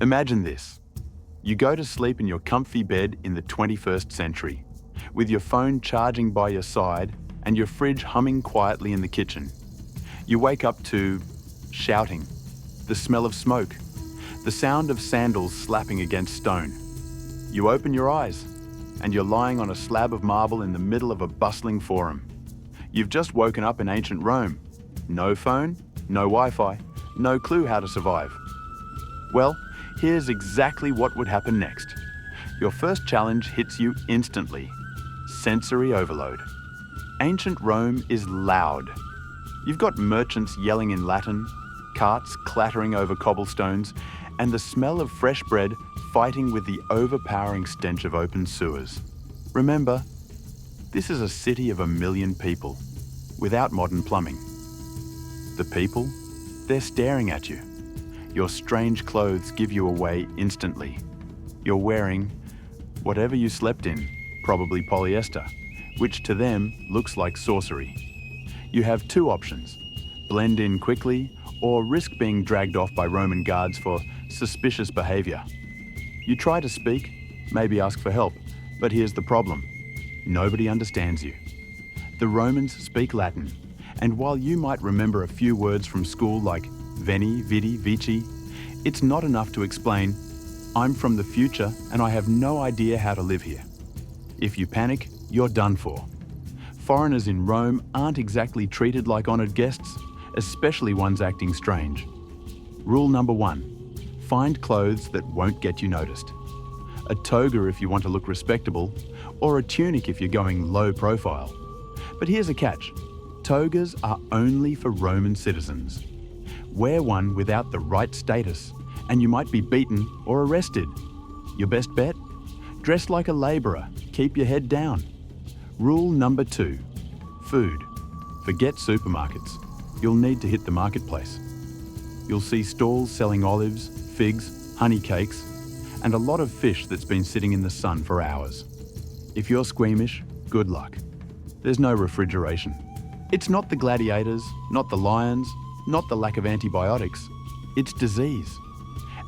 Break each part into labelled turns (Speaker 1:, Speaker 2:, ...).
Speaker 1: Imagine this. You go to sleep in your comfy bed in the 21st century, with your phone charging by your side and your fridge humming quietly in the kitchen. You wake up to shouting, the smell of smoke, the sound of sandals slapping against stone. You open your eyes, and you're lying on a slab of marble in the middle of a bustling forum. You've just woken up in ancient Rome. No phone, no Wi-Fi, no clue how to survive. Well, here's exactly what would happen next. Your first challenge hits you instantly. Sensory overload. Ancient Rome is loud. You've got merchants yelling in Latin, carts clattering over cobblestones, and the smell of fresh bread fighting with the overpowering stench of open sewers. Remember, this is a city of 1 million people, without modern plumbing. The people, they're staring at you. Your strange clothes give you away instantly. You're wearing whatever you slept in, probably polyester, which to them looks like sorcery. You have two options: blend in quickly or risk being dragged off by Roman guards for suspicious behavior. You try to speak, maybe ask for help, but here's the problem. Nobody understands you. The Romans speak Latin, and while you might remember a few words from school like veni, vidi, vici, it's not enough to explain, I'm from the future and I have no idea how to live here. If you panic, you're done for. Foreigners in Rome aren't exactly treated like honoured guests, especially ones acting strange. Rule number 1. Find clothes that won't get you noticed. A toga if you want to look respectable, or a tunic if you're going low profile. But here's a catch. Togas are only for Roman citizens. Wear one without the right status, and you might be beaten or arrested. Your best bet? Dress like a labourer, keep your head down. Rule number 2. Food. Forget supermarkets. You'll need to hit the marketplace. You'll see stalls selling olives, figs, honey cakes, and a lot of fish that's been sitting in the sun for hours. If you're squeamish, good luck. There's no refrigeration. It's not the gladiators, not the lions, not the lack of antibiotics. It's disease.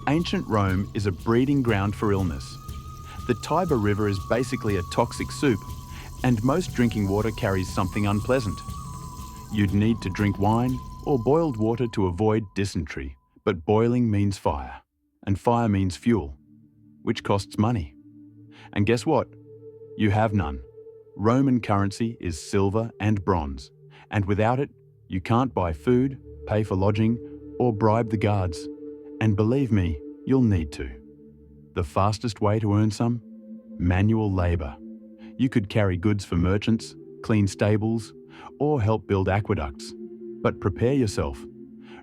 Speaker 1: Ancient Rome is a breeding ground for illness. The Tiber River is basically a toxic soup, and most drinking water carries something unpleasant. You'd need to drink wine or boiled water to avoid dysentery, but boiling means fire, and fire means fuel, which costs money. And guess what? You have none. Roman currency is silver and bronze, and without it, you can't buy food, pay for lodging, or bribe the guards. And believe me, you'll need to. The fastest way to earn some? Manual labour. You could carry goods for merchants, clean stables, or help build aqueducts. But prepare yourself.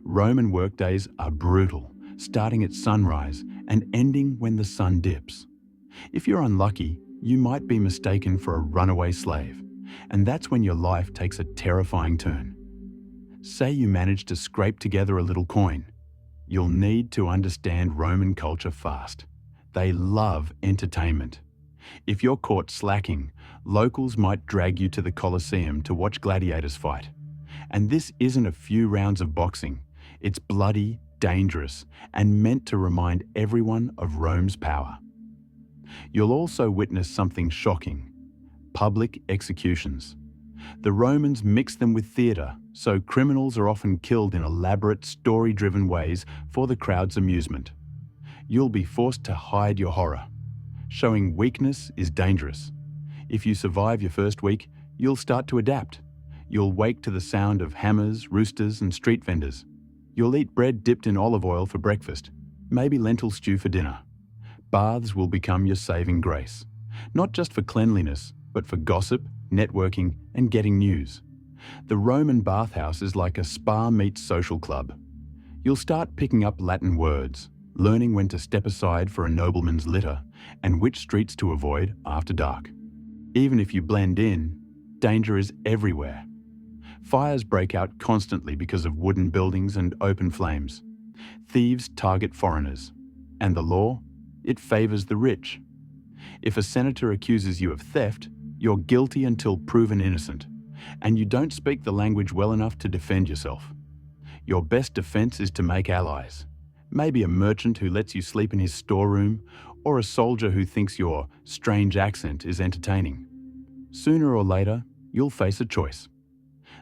Speaker 1: Roman workdays are brutal, starting at sunrise and ending when the sun dips. If you're unlucky, you might be mistaken for a runaway slave, and that's when your life takes a terrifying turn. Say you manage to scrape together a little coin. You'll need to understand Roman culture fast. They love entertainment. If you're caught slacking, locals might drag you to the Colosseum to watch gladiators fight. And this isn't a few rounds of boxing. It's bloody, dangerous, and meant to remind everyone of Rome's power. You'll also witness something shocking: public executions. The Romans mixed them with theatre, so criminals are often killed in elaborate, story-driven ways for the crowd's amusement. You'll be forced to hide your horror. Showing weakness is dangerous. If you survive your first week, you'll start to adapt. You'll wake to the sound of hammers, roosters, and street vendors. You'll eat bread dipped in olive oil for breakfast, maybe lentil stew for dinner. Baths will become your saving grace, not just for cleanliness, but for gossip, networking, and getting news. The Roman bathhouse is like a spa meets social club. You'll start picking up Latin words, learning when to step aside for a nobleman's litter, and which streets to avoid after dark. Even if you blend in, danger is everywhere. Fires break out constantly because of wooden buildings and open flames. Thieves target foreigners. And the law? It favours the rich. If a senator accuses you of theft, you're guilty until proven innocent, and you don't speak the language well enough to defend yourself. Your best defence is to make allies. Maybe a merchant who lets you sleep in his storeroom, or a soldier who thinks your strange accent is entertaining. Sooner or later, you'll face a choice.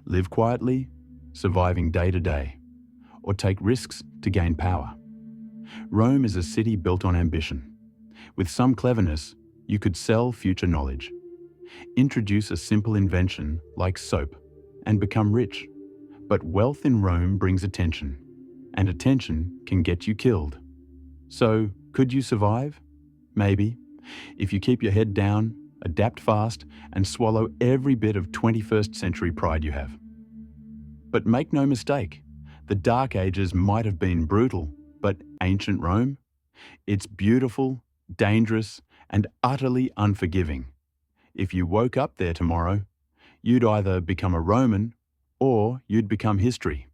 Speaker 1: Live quietly, surviving day to day, or take risks to gain power. Rome is a city built on ambition. With some cleverness, you could sell future knowledge. Introduce a simple invention like soap and become rich. But wealth in Rome brings attention, and attention can get you killed. So, could you survive? Maybe, if you keep your head down, adapt fast, and swallow every bit of 21st century pride you have. But make no mistake, the Dark Ages might have been brutal, but ancient Rome? It's beautiful, dangerous, and utterly unforgiving. If you woke up there tomorrow, you'd either become a Roman or you'd become history.